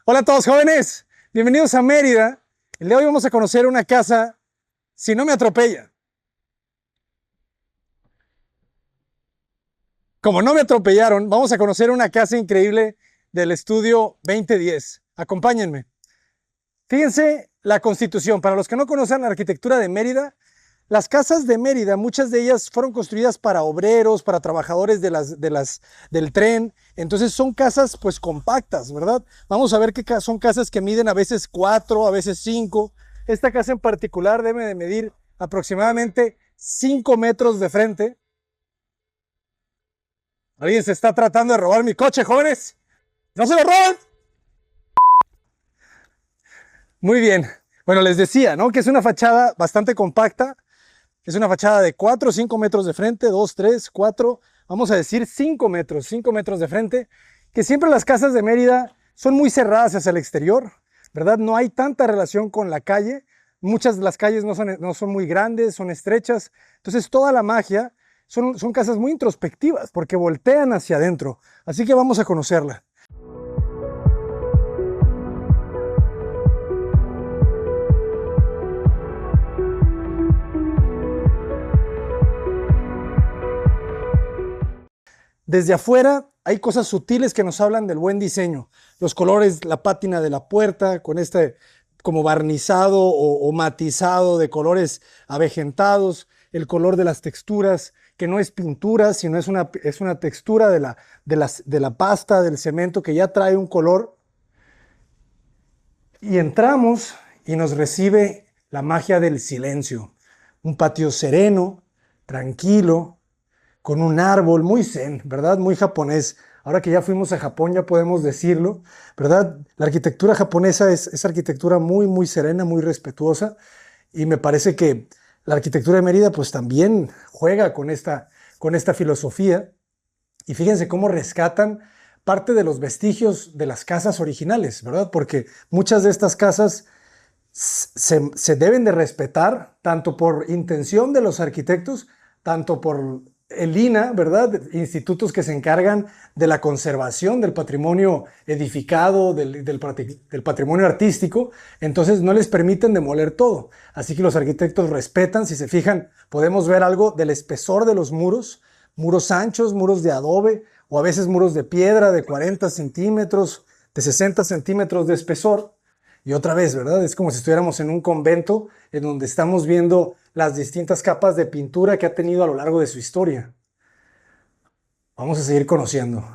Hola a todos jóvenes, bienvenidos a Mérida. El día de hoy vamos a conocer una casa, si no me atropella. Como no me atropellaron, vamos a conocer una casa increíble del estudio 2010. Acompáñenme. Fíjense la Constitución. Para los que no conocen la arquitectura de Mérida, las casas de Mérida, muchas de ellas fueron construidas para obreros, para trabajadores del tren. Entonces son casas pues compactas, ¿verdad? Vamos a ver que son casas que miden a veces 4, a veces 5. Esta casa en particular debe de medir aproximadamente 5 metros de frente. Alguien se está tratando de robar mi coche, jóvenes. ¡No se lo roben! Muy bien. Bueno, les decía, ¿no? Que es una fachada bastante compacta. Es una fachada de 4 o 5 metros de frente, 2, 3, 4, vamos a decir 5 metros de frente, que siempre las casas de Mérida son muy cerradas hacia el exterior, ¿verdad? No hay tanta relación con la calle, muchas de las calles no son muy grandes, son estrechas, entonces toda la magia son casas muy introspectivas porque voltean hacia adentro, así que vamos a conocerla. Desde afuera hay cosas sutiles que nos hablan del buen diseño. Los colores, la pátina de la puerta con este como barnizado o matizado de colores avejentados, el color de las texturas, que no es pintura, sino es una textura de la pasta, del cemento que ya trae un color. Y entramos y nos recibe la magia del silencio. Un patio sereno, tranquilo, con un árbol muy zen, ¿verdad? Muy japonés. Ahora que ya fuimos a Japón ya podemos decirlo, ¿verdad? La arquitectura japonesa es arquitectura muy serena, muy respetuosa, y me parece que la arquitectura de Mérida pues también juega con esta filosofía. Y fíjense cómo rescatan parte de los vestigios de las casas originales, ¿verdad? Porque muchas de estas casas se deben de respetar tanto por intención de los arquitectos, tanto por el INAH, ¿verdad? Institutos que se encargan de la conservación del patrimonio edificado, del patrimonio artístico, entonces no les permiten demoler todo. Así que los arquitectos respetan, si se fijan, podemos ver algo del espesor de los muros, muros anchos, muros de adobe, o a veces muros de piedra de 40 centímetros, de 60 centímetros de espesor. Y otra vez, ¿verdad? Es como si estuviéramos en un convento en donde estamos viendo las distintas capas de pintura que ha tenido a lo largo de su historia. Vamos a seguir conociendo.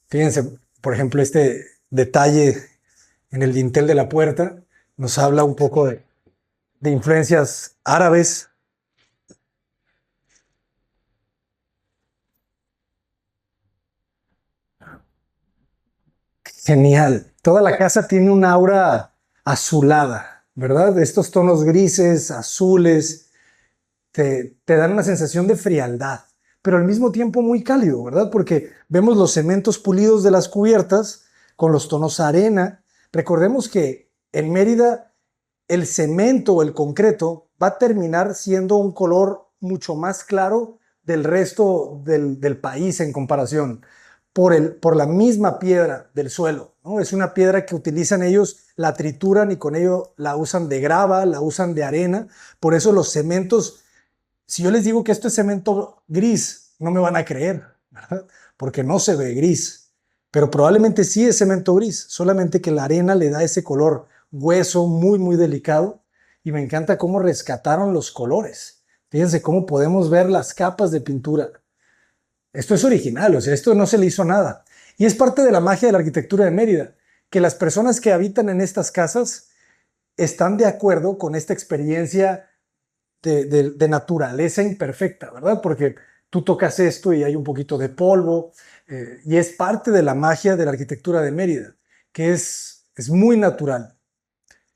Fíjense, por ejemplo, este detalle en el dintel de la puerta nos habla un poco de influencias árabes. Genial. Toda la casa tiene un aura azulada, ¿verdad? Estos tonos grises, azules, te dan una sensación de frialdad, pero al mismo tiempo muy cálido, ¿verdad? Porque vemos los cementos pulidos de las cubiertas con los tonos arena. Recordemos que en Mérida el cemento o el concreto va a terminar siendo un color mucho más claro del resto del país en comparación por la misma piedra del suelo, ¿no? Es una piedra que utilizan ellos, la trituran y con ello la usan de grava, la usan de arena. Por eso los cementos, si yo les digo que esto es cemento gris, no me van a creer, ¿verdad? Porque no se ve gris, pero probablemente sí es cemento gris, solamente que la arena le da ese color hueso muy delicado, y me encanta cómo rescataron los colores. Fíjense cómo podemos ver las capas de pintura. Esto es original, o sea, esto no se le hizo nada. Y es parte de la magia de la arquitectura de Mérida, que las personas que habitan en estas casas están de acuerdo con esta experiencia de naturaleza imperfecta, ¿verdad? Porque tú tocas esto y hay un poquito de polvo, y es parte de la magia de la arquitectura de Mérida, que es muy natural.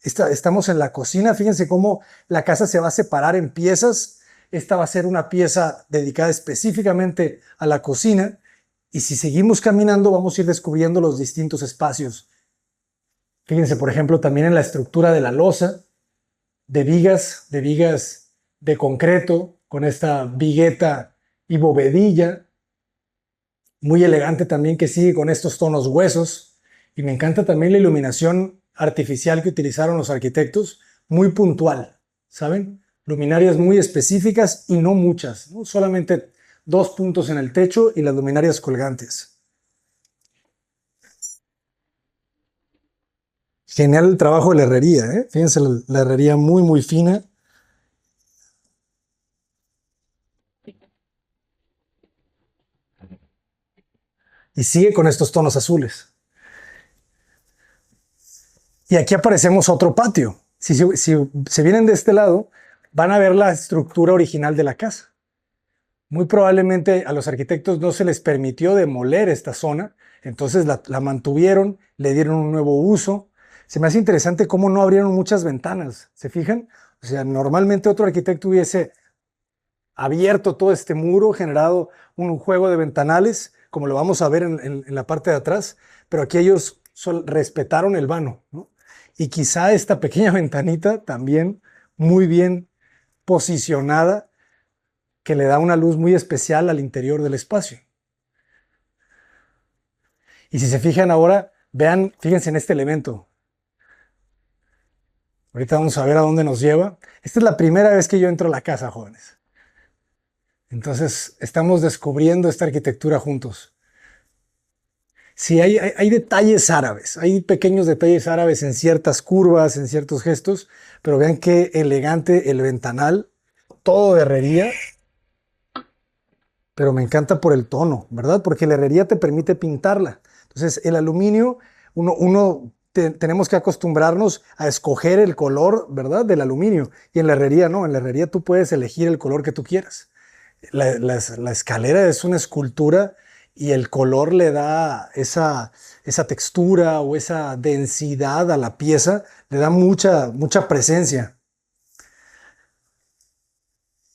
Estamos en la cocina, fíjense cómo la casa se va a separar en piezas. Esta va a ser una pieza dedicada específicamente a la cocina, y si seguimos caminando vamos a ir descubriendo los distintos espacios. Fíjense, por ejemplo, también en la estructura de la losa, de vigas de concreto, con esta vigueta y bovedilla, muy elegante también, que sigue con estos tonos huesos. Y me encanta también la iluminación artificial que utilizaron los arquitectos, muy puntual, ¿saben? Luminarias muy específicas y no muchas, ¿no? Solamente 2 puntos en el techo y las luminarias colgantes. Genial el trabajo de la herrería, ¿eh? Fíjense, la herrería muy, muy fina. Y sigue con estos tonos azules. Y aquí aparecemos otro patio. Si se vienen de este lado, van a ver la estructura original de la casa. Muy probablemente a los arquitectos no se les permitió demoler esta zona, entonces la mantuvieron, le dieron un nuevo uso. Se me hace interesante cómo no abrieron muchas ventanas, ¿se fijan? O sea, normalmente otro arquitecto hubiese abierto todo este muro, generado un juego de ventanales, como lo vamos a ver en la parte de atrás, pero aquí ellos respetaron el vano, ¿no? Y quizá esta pequeña ventanita también muy bien posicionada, que le da una luz muy especial al interior del espacio. Y si se fijan ahora, vean, fíjense en este elemento. Ahorita vamos a ver a dónde nos lleva. Esta es la primera vez que yo entro a la casa, jóvenes. Entonces, estamos descubriendo esta arquitectura juntos. Sí, hay detalles árabes, hay pequeños detalles árabes en ciertas curvas, en ciertos gestos, pero vean qué elegante el ventanal, todo de herrería, pero me encanta por el tono, ¿verdad? Porque la herrería te permite pintarla. Entonces, el aluminio, tenemos que acostumbrarnos a escoger el color, ¿verdad? Del aluminio. Y en la herrería no, en la herrería tú puedes elegir el color que tú quieras. La escalera es una escultura y el color le da esa textura o esa densidad a la pieza, le da mucha, mucha presencia.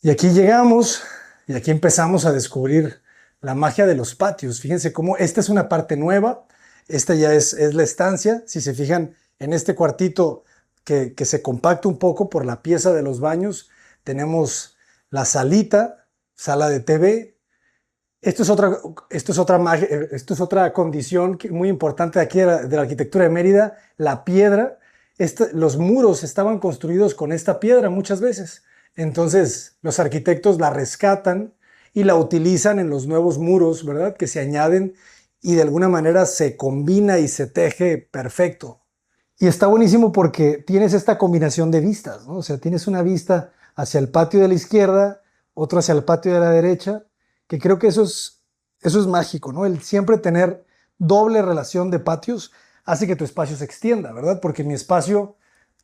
Y aquí llegamos y aquí empezamos a descubrir la magia de los patios. Fíjense cómo esta es una parte nueva, esta ya es la estancia. Si se fijan en este cuartito que se compacta un poco por la pieza de los baños, tenemos la salita, sala de TV. Esto es otra condición muy importante aquí de la arquitectura de Mérida, la piedra. Los muros estaban construidos con esta piedra muchas veces. Entonces, los arquitectos la rescatan y la utilizan en los nuevos muros, ¿verdad? Que se añaden y de alguna manera se combina y se teje perfecto. Y está buenísimo porque tienes esta combinación de vistas, ¿no? O sea, tienes una vista hacia el patio de la izquierda, otro hacia el patio de la derecha, que creo que eso es mágico, ¿no? El siempre tener doble relación de patios hace que tu espacio se extienda, ¿verdad? Porque mi espacio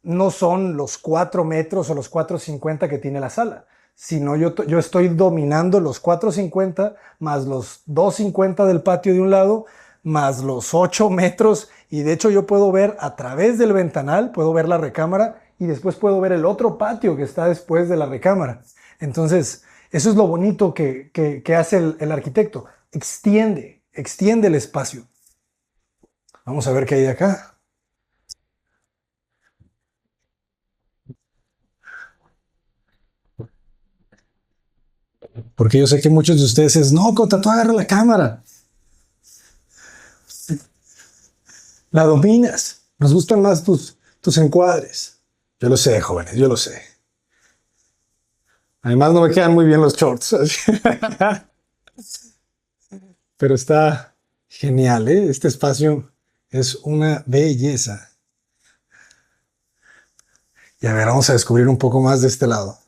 no son los 4 metros o los 4,50 que tiene la sala, sino yo estoy dominando los 4,50 más los 2,50 del patio de un lado, más los 8 metros, y de hecho yo puedo ver a través del ventanal, puedo ver la recámara y después puedo ver el otro patio que está después de la recámara. Entonces, eso es lo bonito que hace el arquitecto, extiende el espacio. Vamos a ver qué hay de acá. Porque yo sé que muchos de ustedes es, no, Cota, tú agarra la cámara, la dominas, nos gustan más tus encuadres. Yo lo sé, jóvenes, yo lo sé. Además no me quedan muy bien los shorts. Pero está genial, ¿eh? Este espacio es una belleza. Y a ver, vamos a descubrir un poco más de este lado.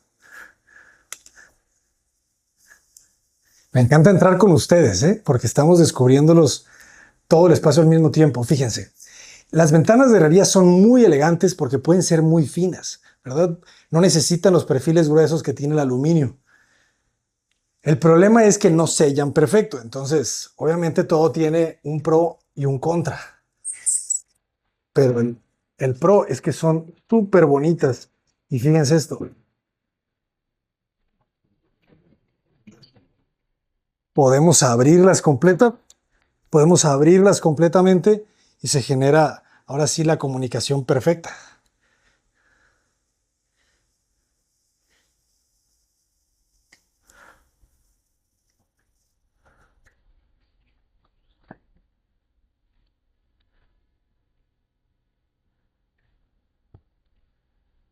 Me encanta entrar con ustedes, ¿eh? Porque estamos descubriéndolos todo el espacio al mismo tiempo. Fíjense, las ventanas de herrería son muy elegantes porque pueden ser muy finas, ¿verdad? No necesitan los perfiles gruesos que tiene el aluminio. El problema es que no sellan perfecto, entonces obviamente todo tiene un pro y un contra, pero el pro es que son súper bonitas. Y fíjense esto, podemos abrirlas podemos abrirlas completamente y se genera ahora sí la comunicación perfecta.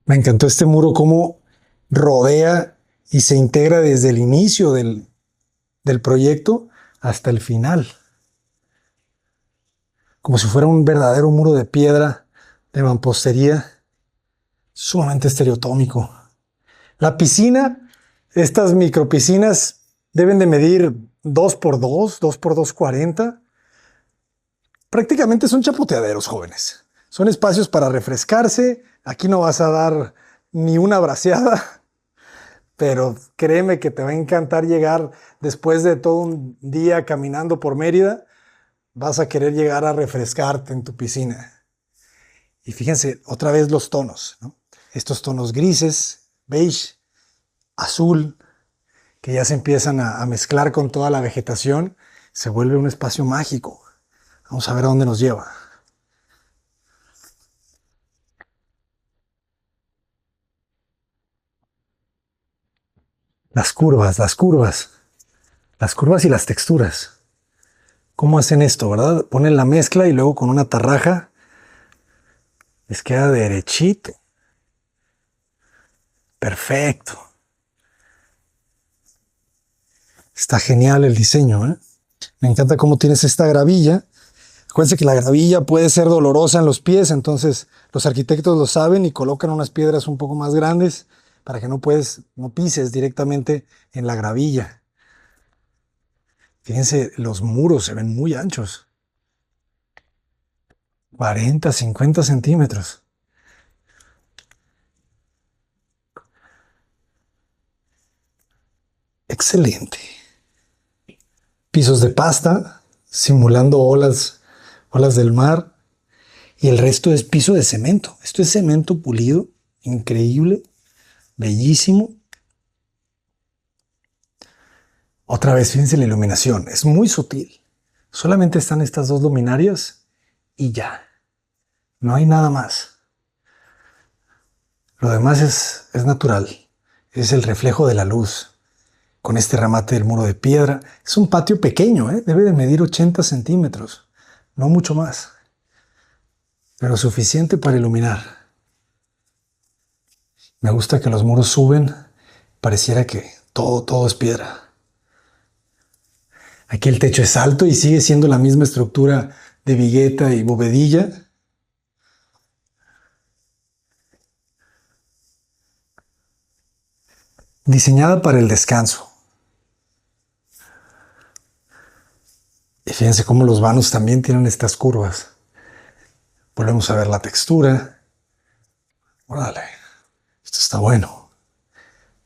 Me encantó este muro, cómo rodea y se integra desde el inicio del proyecto hasta el final, como si fuera un verdadero muro de piedra de mampostería, sumamente estereotómico. La piscina, estas micropiscinas deben de medir 2 por 2, 2 por 2,40. Prácticamente son chapoteaderos, jóvenes. Son espacios para refrescarse. Aquí no vas a dar ni una braceada, pero créeme que te va a encantar llegar después de todo un día caminando por Mérida. Vas a querer llegar a refrescarte en tu piscina. Y fíjense, otra vez los tonos, ¿no? Estos tonos grises, beige, azul, que ya se empiezan a mezclar con toda la vegetación, se vuelve un espacio mágico. Vamos a ver a dónde nos lleva. Las curvas, las curvas, las curvas y las texturas. ¿Cómo hacen esto, verdad? Ponen la mezcla y luego con una tarraja les queda derechito. Perfecto. Está genial el diseño, ¿eh? Me encanta cómo tienes esta gravilla. Acuérdense que la gravilla puede ser dolorosa en los pies, entonces los arquitectos lo saben y colocan unas piedras un poco más grandes para que no pises directamente en la gravilla. Fíjense, los muros se ven muy anchos. 40, 50 centímetros. Excelente. Pisos de pasta, simulando olas del mar. Y el resto es piso de cemento. Esto es cemento pulido, increíble, bellísimo. Otra vez, fíjense la iluminación, es muy sutil. Solamente están estas dos luminarias y ya. No hay nada más. Lo demás es natural. Es el reflejo de la luz. Con este remate del muro de piedra. Es un patio pequeño, ¿eh? Debe de medir 80 centímetros. No mucho más. Pero suficiente para iluminar. Me gusta que los muros suben. Pareciera que todo es piedra. Aquí el techo es alto y sigue siendo la misma estructura de vigueta y bovedilla. Diseñada para el descanso. Y fíjense cómo los vanos también tienen estas curvas. Volvemos a ver la textura. Órale, esto está bueno.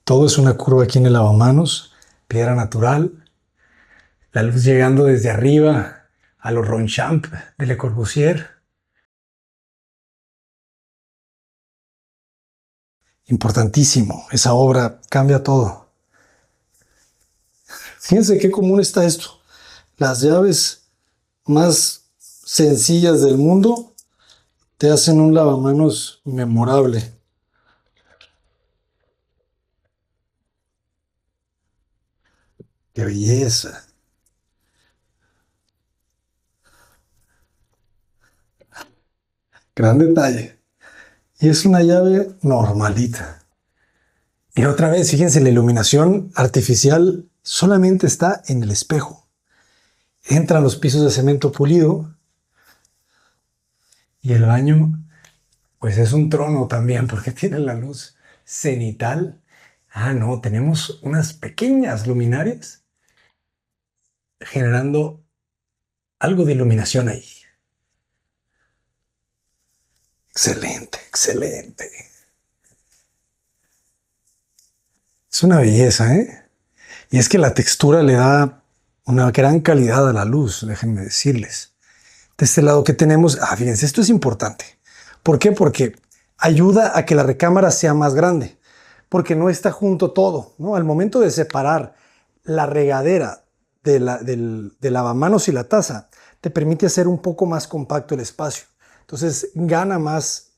Todo es una curva aquí en el lavamanos, piedra natural, la luz llegando desde arriba a los Ronchamp de Le Corbusier. Importantísimo, esa obra cambia todo. Fíjense qué común está esto. Las llaves más sencillas del mundo te hacen un lavamanos memorable. ¡Qué belleza! Gran detalle. Y es una llave normalita. Y otra vez, fíjense, la iluminación artificial solamente está en el espejo. Entran los pisos de cemento pulido y el baño, pues es un trono también porque tiene la luz cenital. Ah, no, tenemos unas pequeñas luminarias generando algo de iluminación ahí. Excelente, excelente. Es una belleza, ¿eh? Y es que la textura le da una gran calidad a la luz, déjenme decirles. De este lado que tenemos, fíjense, esto es importante. ¿Por qué? Porque ayuda a que la recámara sea más grande, porque no está junto todo, ¿no? Al momento de separar la regadera del lavamanos y la taza, te permite hacer un poco más compacto el espacio. Entonces gana más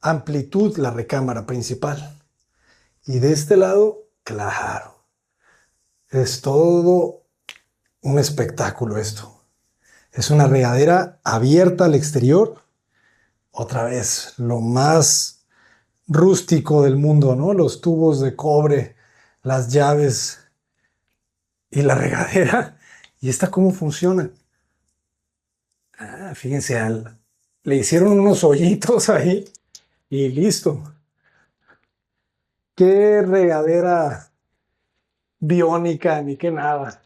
amplitud la recámara principal. Y de este lado, claro, es todo un espectáculo esto. Es una regadera abierta al exterior. Otra vez, lo más rústico del mundo, ¿no? Los tubos de cobre, las llaves y la regadera. ¿Y esta cómo funciona? Ah, fíjense, le hicieron unos hoyitos ahí y listo. Qué regadera biónica ni qué nada.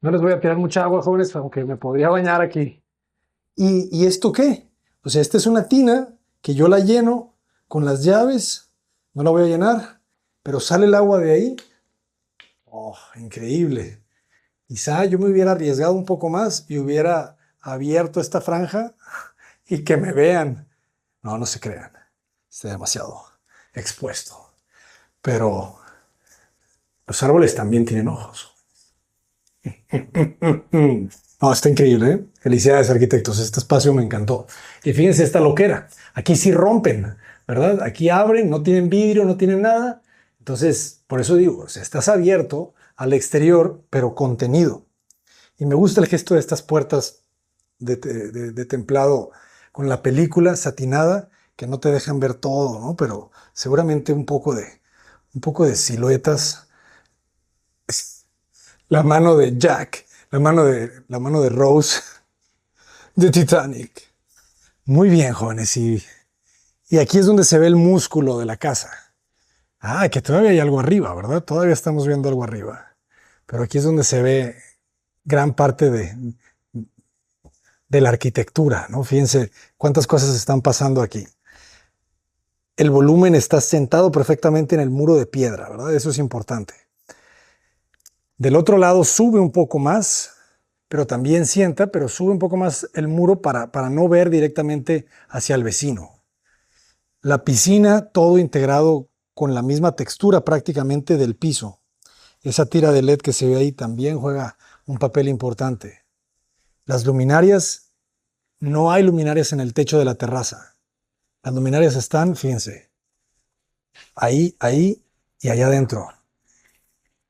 No les voy a tirar mucha agua, jóvenes, aunque me podría bañar aquí. ¿Y esto qué? O sea, esta es una tina que yo la lleno con las llaves. No la voy a llenar, pero sale el agua de ahí. Oh, increíble. Quizá yo me hubiera arriesgado un poco más y hubiera abierto esta franja y que me vean. No, no se crean. Está demasiado expuesto. Pero los árboles también tienen ojos. No, está increíble, ¿eh? Felicidades, arquitectos. Este espacio me encantó. Y fíjense esta loquera. Aquí sí rompen, ¿verdad? Aquí abren, no tienen vidrio, no tienen nada. Entonces, por eso digo, o sea, estás abierto al exterior, pero contenido. Y me gusta el gesto de estas puertas de templado con la película satinada que no te dejan ver todo, ¿no? Pero seguramente un poco de siluetas. La mano de Jack, la mano de Rose de Titanic. Muy bien, jóvenes. Y aquí es donde se ve el músculo de la casa. Ah, que todavía hay algo arriba, ¿verdad? Todavía estamos viendo algo arriba. Pero aquí es donde se ve gran parte de la arquitectura, ¿no? Fíjense cuántas cosas están pasando aquí. El volumen está sentado perfectamente en el muro de piedra, ¿verdad? Eso es importante. Del otro lado sube un poco más, pero también sienta, pero sube un poco más el muro para no ver directamente hacia el vecino. La piscina, todo integrado con la misma textura prácticamente del piso. Esa tira de LED que se ve ahí también juega un papel importante. Las luminarias, no hay luminarias en el techo de la terraza. Las luminarias están, fíjense, ahí y allá adentro.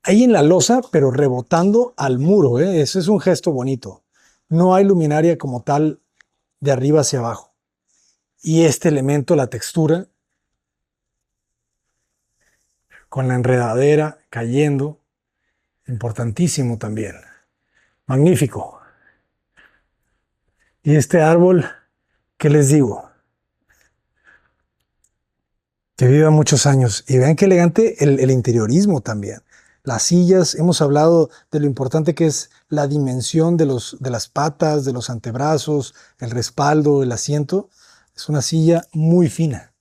Ahí en la losa, pero rebotando al muro, ¿eh? Ese es un gesto bonito. No hay luminaria como tal de arriba hacia abajo. Y este elemento, la textura, con la enredadera cayendo, importantísimo también. Magnífico. Y este árbol, ¿qué les digo? Que viva muchos años. Y vean qué elegante el interiorismo también. Las sillas, hemos hablado de lo importante que es la dimensión de las patas, de los antebrazos, el respaldo, el asiento. Es una silla muy fina,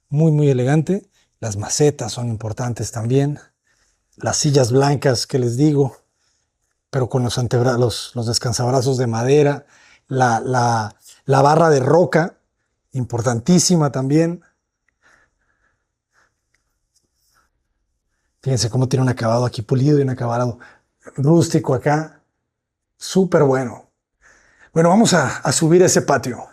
muy, muy elegante. Las macetas son importantes también. Las sillas blancas que les digo, pero con los descansabrazos de madera. La barra de roca, importantísima también. Fíjense cómo tiene un acabado aquí pulido y un acabado rústico acá. Súper bueno. Bueno, vamos a subir ese patio.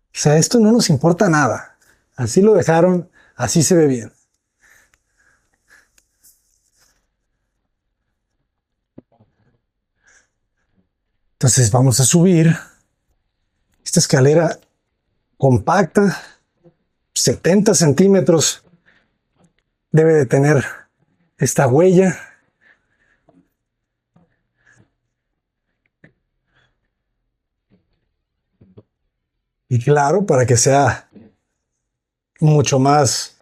O sea, esto no nos importa nada. Así lo dejaron, así se ve bien. Entonces vamos a subir esta escalera compacta, 70 centímetros debe de tener esta huella. Y claro, para que sea mucho más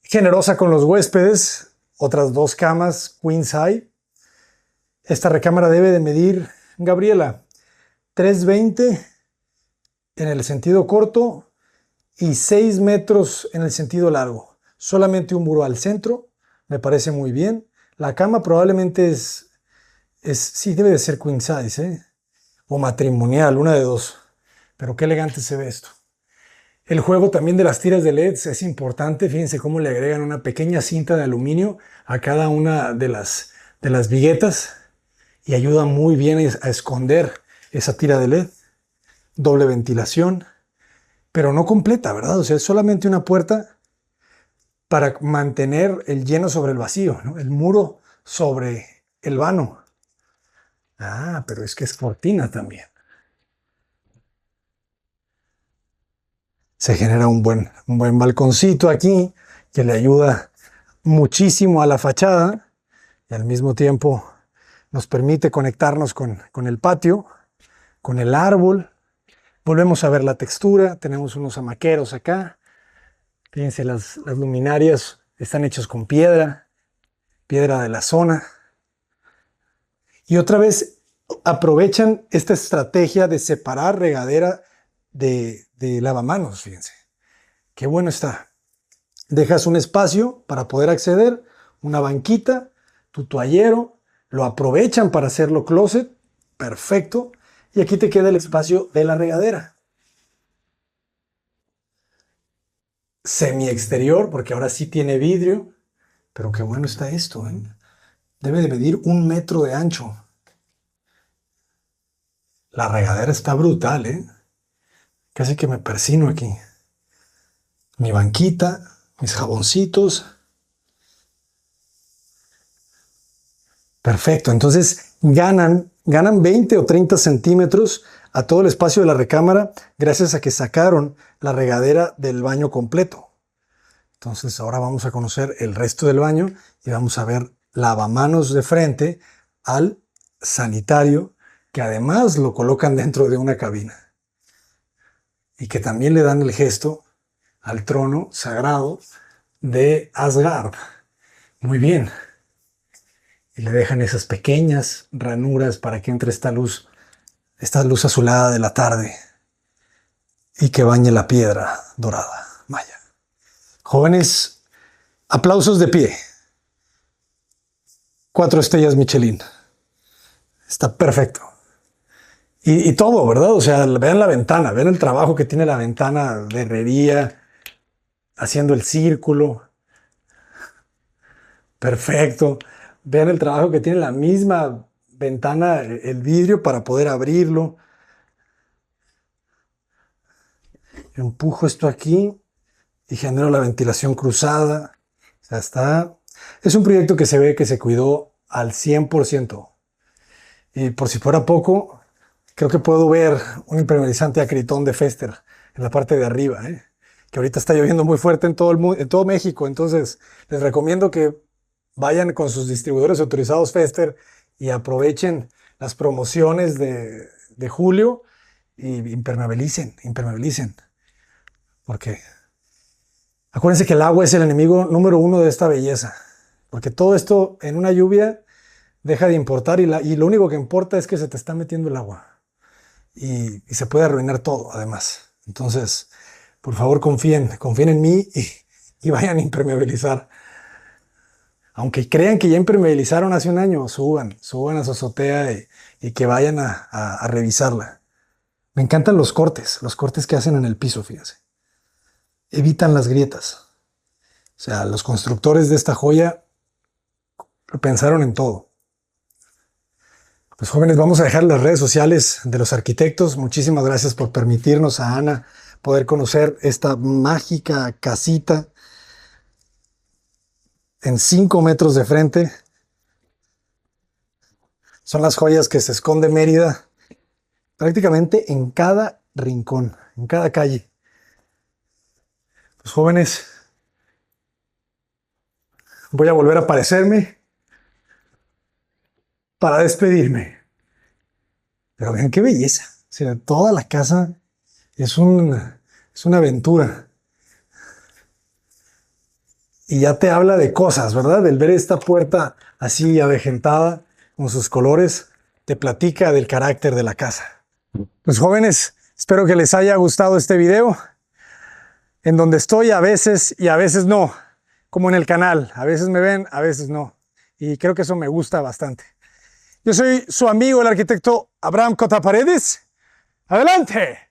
generosa con los huéspedes, otras dos camas queen size. Esta recámara debe de medir, Gabriela, 320 en el sentido corto y 6 metros en el sentido largo. Solamente un muro al centro, me parece muy bien. La cama probablemente sí debe de ser queen size, ¿eh? O matrimonial, una de dos. Pero qué elegante se ve esto. El juego también de las tiras de LEDs es importante. Fíjense cómo le agregan una pequeña cinta de aluminio a cada una de las viguetas y ayuda muy bien a esconder esa tira de LED. Doble ventilación, pero no completa, ¿verdad? O sea, es solamente una puerta para mantener el lleno sobre el vacío, ¿no? El muro sobre el vano. Ah, pero es que es cortina también. Se genera un buen balconcito aquí que le ayuda muchísimo a la fachada y al mismo tiempo nos permite conectarnos con el patio, con el árbol. Volvemos a ver la textura, tenemos unos amaqueros acá. Fíjense, las luminarias están hechas con piedra, piedra de la zona. Y otra vez aprovechan esta estrategia de separar regadera de lavamanos, fíjense. Qué bueno está. Dejas un espacio para poder acceder, una banquita, tu toallero, lo aprovechan para hacerlo closet, perfecto. Y aquí te queda el espacio de la regadera. Semi exterior, porque ahora sí tiene vidrio, pero qué bueno está esto, ¿eh? Debe de medir 1 metro de ancho. La regadera está brutal, ¿eh? Casi que me persino aquí. Mi banquita, mis jaboncitos. Perfecto, entonces ganan 20 o 30 centímetros a todo el espacio de la recámara gracias a que sacaron la regadera del baño completo. Entonces ahora vamos a conocer el resto del baño y vamos a ver lavamanos de frente al sanitario, que además lo colocan dentro de una cabina y que también le dan el gesto al trono sagrado de Asgard. Muy bien. Y le dejan esas pequeñas ranuras para que entre esta luz azulada de la tarde y que bañe la piedra dorada. Vaya. Jóvenes, aplausos de pie. 4 estrellas Michelin. Está perfecto. Y todo, ¿verdad? O sea, vean la ventana, vean el trabajo que tiene la ventana de herrería, haciendo el círculo. Perfecto. Vean el trabajo que tiene la misma ventana, el vidrio para poder abrirlo. Empujo esto aquí y genero la ventilación cruzada. O sea, es un proyecto que se ve que se cuidó al 100%. Y por si fuera poco, creo que puedo ver un impermeabilizante acritón de Fester en la parte de arriba, ¿eh? Que ahorita está lloviendo muy fuerte en todo México. Entonces, les recomiendo que vayan con sus distribuidores autorizados Fester y aprovechen las promociones de julio y impermeabilicen. Porque acuérdense que el agua es el enemigo número 1 de esta belleza. Porque todo esto en una lluvia deja de importar y lo único que importa es que se te está metiendo el agua. Y se puede arruinar todo, además. Entonces, por favor, confíen en mí y vayan a impermeabilizar. Aunque crean que ya impermeabilizaron hace un año, suban a su azotea y que vayan a revisarla. Me encantan los cortes que hacen en el piso, fíjense. Evitan las grietas. O sea, los constructores de esta joya pensaron en todo. Pues jóvenes, vamos a dejar las redes sociales de los arquitectos. Muchísimas gracias por permitirnos a Ana poder conocer esta mágica casita en 5 metros de frente. Son las joyas que se esconde Mérida prácticamente en cada rincón, en cada calle. Pues jóvenes, voy a volver a aparecerme para despedirme. Pero vean qué belleza. O sea, toda la casa es una aventura. Y ya te habla de cosas, ¿verdad? El ver esta puerta así avejentada con sus colores, te platica del carácter de la casa. Pues jóvenes, espero que les haya gustado este video, en donde estoy a veces y a veces no, como en el canal. A veces me ven, a veces no. Y creo que eso me gusta bastante. Yo soy su amigo, el arquitecto Abraham Cota Paredes. ¡Adelante!